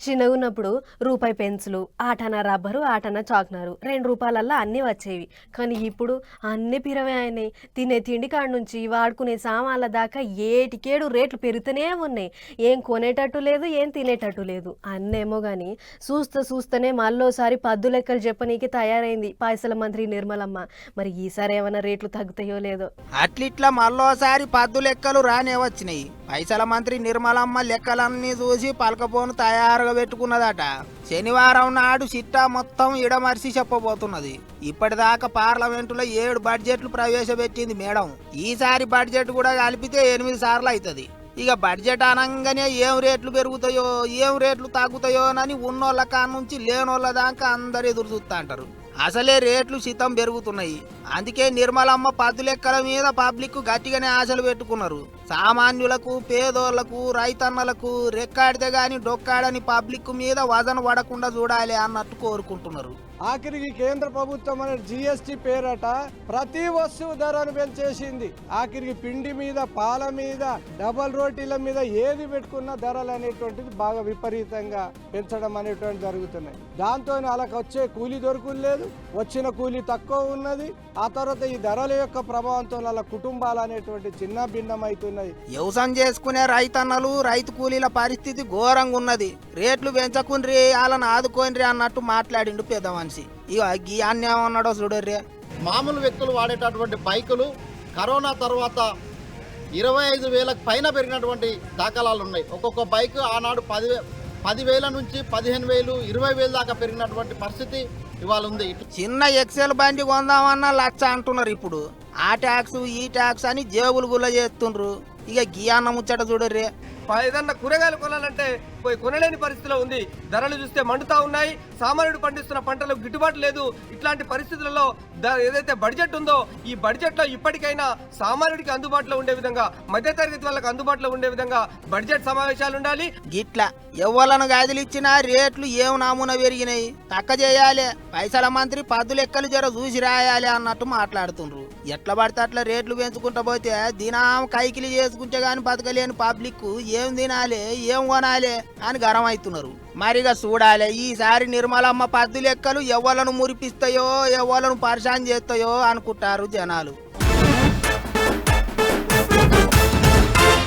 చిన్నగున్నప్పుడు రూపాయి pencil, ఆటన rubber, ఆటన చాక్నరు 2 రూపాయలల్లో అన్నీ వచ్చేవి. కానీ ఇప్పుడు అన్నీ పిరవే అయినాయి. తినే తిండి కాడ నుంచి వాడుకునే సామాన్ల దాకా ఏటికేడు రేట్లు పెరుగుతూనే ఉన్నాయి. ఏం కొనేటట్టు లేదు, ఏం తినేటట్టు లేదు. అన్నేమో కానీ చూస్తూనే మళ్ళోసారి పద్దు లెక్కలు చెప్పనీకి తయారైంది పైసల మంత్రి నిర్మలమ్మ. మరి ఈసారి ఏమైనా రేట్లు తగ్గుతాయో లేదో. అట్లిట్లా మళ్ళోసారి పద్దు లెక్కలు రానే వచ్చినాయి. పైసల మంత్రి నిర్మలమ్మ లెక్కలన్నీ చూసి పలకపోను తయారుగా పెట్టుకున్నదట. శనివారం నాడు చిట్టా మొత్తం ఇడమర్చి చెప్పబోతున్నది. ఇప్పటిదాకా పార్లమెంటులో 7 బడ్జెట్లు ప్రవేశపెట్టింది మేడం. ఈసారి బడ్జెట్ కూడా కలిపితే 8 సార్లు అవుతుంది. ఇక బడ్జెట్ అనగానే ఏం రేట్లు పెరుగుతాయో ఏం రేట్లు తగ్గుతాయో అని ఉన్నోళ్ళ కాడ నుంచి లేనోళ్ళ దాకా అందరు ఎదురు చూస్తా అంటారు. అసలే రేట్లు శితం పెరుగుతున్నాయి. అందుకే నిర్మలమ్మ పద్దు లెక్కల మీద పబ్లిక్ గట్టిగానే ఆశలు పెట్టుకున్నారు. సామాన్యులకు, పేదోళ్లకు, రైతన్నలకు రెక్కాడితే గాని డొక్కాడని పబ్లిక్ మీద వజన పడకుండా చూడాలి అన్నట్టు కోరుకుంటున్నారు. ఆఖరికి కేంద్ర ప్రభుత్వం అనే జిఎస్టి పేరట ప్రతి వస్తువు ధరను పెంచేసింది. ఆఖరికి పిండి మీద, పాల మీద, డబల్ రోటీల మీద ఏది పెట్టుకున్న ధరలు అనేటువంటిది బాగా విపరీతంగా పెంచడం అనేటువంటి జరుగుతున్నాయి. దాంతో వాళ్ళకి వచ్చే కూలీ దొరకలేదు, వచ్చిన కూలీ తక్కువ ఉన్నది. ఆ తర్వాత ఈ ధరల యొక్క ప్రభావంతో వాళ్ళ కుటుంబాలు అనేటువంటి చిన్న భిన్నమవుతున్నాయి. వ్యవసాయం చేసుకునే రైతన్నలు, రైతు కూలీల పరిస్థితి ఘోరంగా ఉన్నది. రేట్లు పెంచకుండ్రి, వాళ్ళని ఆదుకోండి అన్నట్టు మాట్లాడిండు పెద్ద మనిషి. ఇక ఈ అన్యాయమన్నాడో చూడర్రే. మామూలు వ్యక్తులు వాడేటటువంటి బైకులు కరోనా తర్వాత 25,000కు పైన పెరిగినటువంటి దాఖలాలు ఉన్నాయి. ఒక్కొక్క బైక్ ఆనాడు 10,000 నుంచి 15,000, 20,000 దాకా పెరిగినటువంటి పరిస్థితి ఇవాళ ఉంది. చిన్న ఎక్సెల్ బండి కొందామన్నా 1,00,000 అంటున్నారు. ఇప్పుడు ఆ ట్యాక్స్ ఈ ట్యాక్స్ అని జేబులు గుల్ల చేస్తుండ్రు. ఇక గీ అన్న ముచ్చట చూడర్రే. ఏదన్నా కూరగాయలు కొనాలంటే పోయి కొనలేని పరిస్థితిలో ఉంది. ధరలు చూస్తే మండుతా ఉన్నాయి. సామాన్యుడు పండిస్తున్న పంటలకు గిట్టుబాటు లేదు. ఇట్లాంటి పరిస్థితులలో ఏదైతే బడ్జెట్ ఉందో ఈ బడ్జెట్ లో ఇప్పటికైనా సామాన్యుడికి అందుబాటులో ఉండే విధంగా, మధ్యతరగతి వాళ్ళకి అందుబాటులో ఉండే విధంగా బడ్జెట్ సమావేశాలు ఉండాలి. గిట్లా ఎవ్వలను గదిలిచ్చినా రేట్లు ఏం నామున పెరిగినాయి, తక్క చేయాలి. పైసల మంత్రి పద్దు లెక్కలు జర చూసి రాయాలి అన్నట్టు మాట్లాడుతుండ్రు. ఎట్లా పడితే అట్లా రేట్లు పెంచుకుంటా పోతే దినం కైకిలి చేసుకుంటే గాని బతకలేని పబ్లిక్ ఏం తినాలి, ఏం కొనాలి అని గరం అవుతున్నారు. మరిగా చూడాలి ఈసారి నిర్మలమ్మ పద్దు లెక్కలు ఎవలను మురిపిస్తాయో ఎవలను పరిశాన్ చేస్తాయో అనుకుంటారు జనాలు.